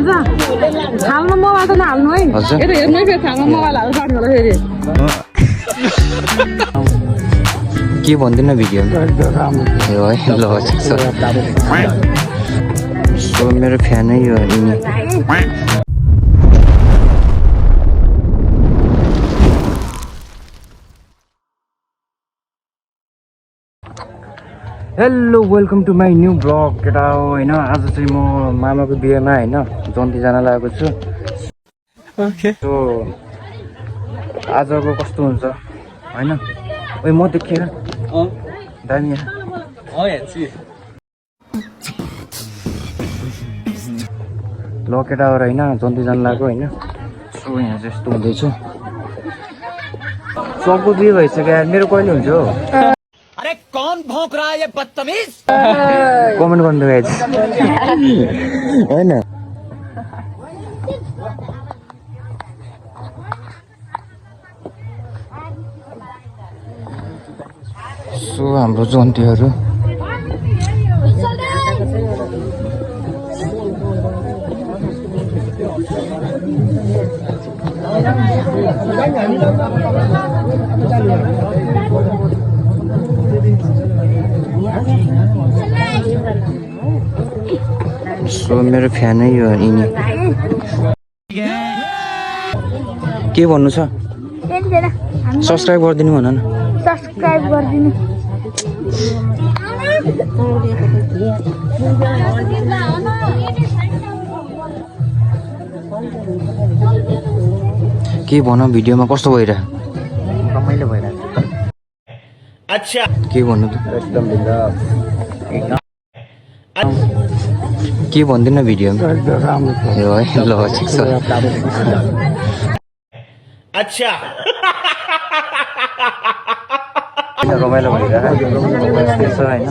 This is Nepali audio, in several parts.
राजा हाल्नु मोबाइल त नहाल्नु है यता हेर्नु फेरि थाल्नु मोबाइल हाल्नु पर्ने होला फेरि के भन्दिनँ भिडियो है ल ठिक छ सो मेरो फ्यानै यो hello welcome to my new blog केटा हो होइन आज चाहिँ म मामाको बिहेमा होइन जन्ती जान लागेको छु सो आजको कस्तो हुन्छ होइन ओइ म देखेर दामी ल केटाहरू होइन जन्ती जान लागेको होइन सो यहाँ चाहिँ यस्तो हुँदैछ सबको बिहे भइसक्यो मेरो कहिले हुन्छ हो अरे कौन भौंक रहा है ये बदतमीज कमेन्ट गर्नु गाइज होइन सो हाम्रो जन्तीहरू सो मेरो फ्यानै यो यिनी के भन्नु छ सब्सक्राइब गरिदिनु भन न सब्सक्राइब गरिदिनु के भन भिडियोमा कस्तो भइरह रमाइलो भइरह अच्छा के भन्नु त एकदम के भन्दिनँ भिडियोमा है ल ठिक छ अच्छा रमाइलो भइरहेको होइन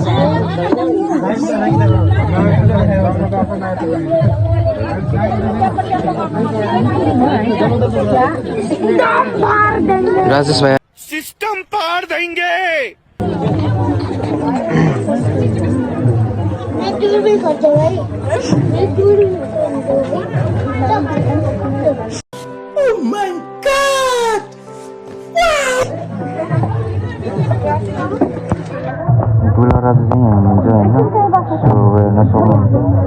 राजेश भाइ सिस्टम पार देंगे Oh my God! दुला राजा चाहिँ यहाँ हुनुहुन्छ होइन सो हेर्न सक्नुहुन्छ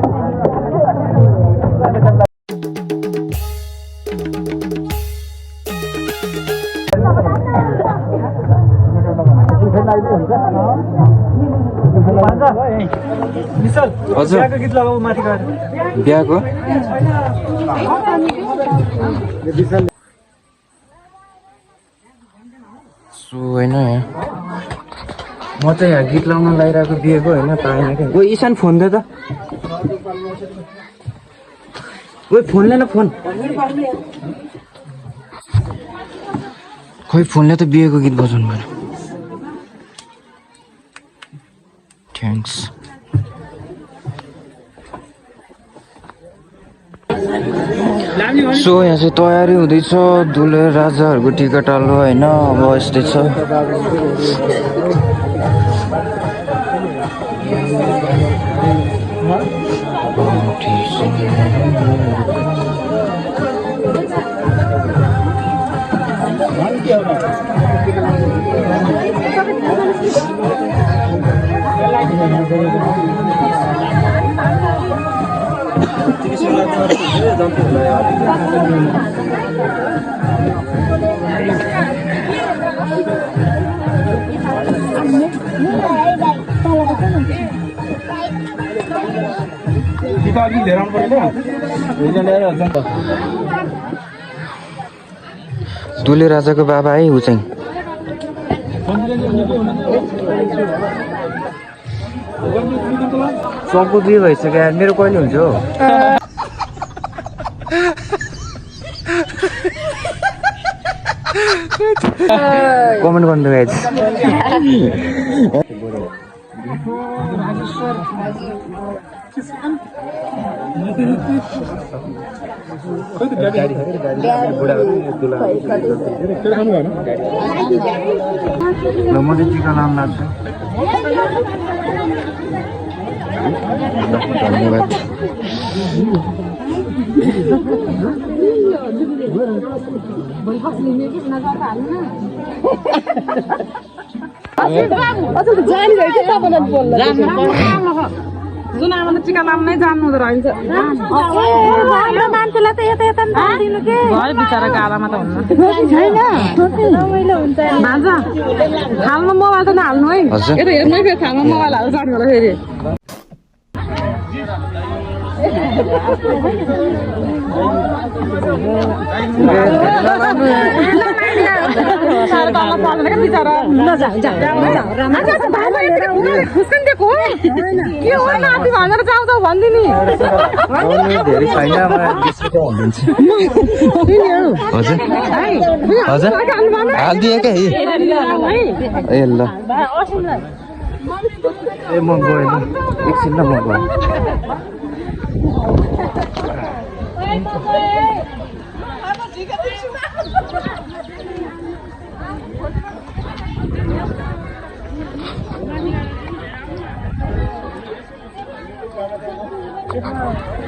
हजुर बिहाको सो होइन यहाँ म चाहिँ यहाँ गीत लाउन लगाइरहेको बिहेको होइन पाएन क्या ओ ईशान फोन दे त ओ फोनले न फोन खोइ फोनले त बिहेको गीत बजाउनु भएन थ्याङ्क्स सो यहाँ चाहिँ तयारी हुँदैछ दुले राजाहरूको टिकट हाल्नु होइन अब यस्तै छ दुले राजाको बाबा है ऊ चाहिँ सबको बिहे भइसक्यो मेरो कहिले हुन्छ हो कमेन्ट गर्नु गाइज ल म चाहिँ टिका लाउन लाग्छु धन्यवाद जुन आमाले टिका लाउन नै जान्नु हुँदो रहेछ मान्छेलाई त यता यता दिनु के भयो बिचरा गालामा त हुन्न भान्जा थालमा मोबाइल त नहाल्नु है यता हेर्नु है फेरि थालमा मोबाइल हाल्नु जानु होला फेरि बिचरा के हो नाति भनेर जाउँ जाउँ भनिदिने धेरै छैन हजुर हालिदिएकै ए ल ए म गएँ ल एकछिन ल म गएँ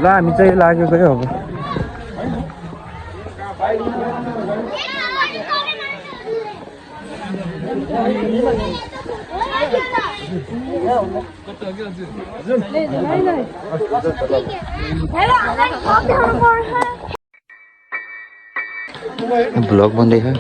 ल हामी चाहिँ लागेको है अब ब्लॉग बंद है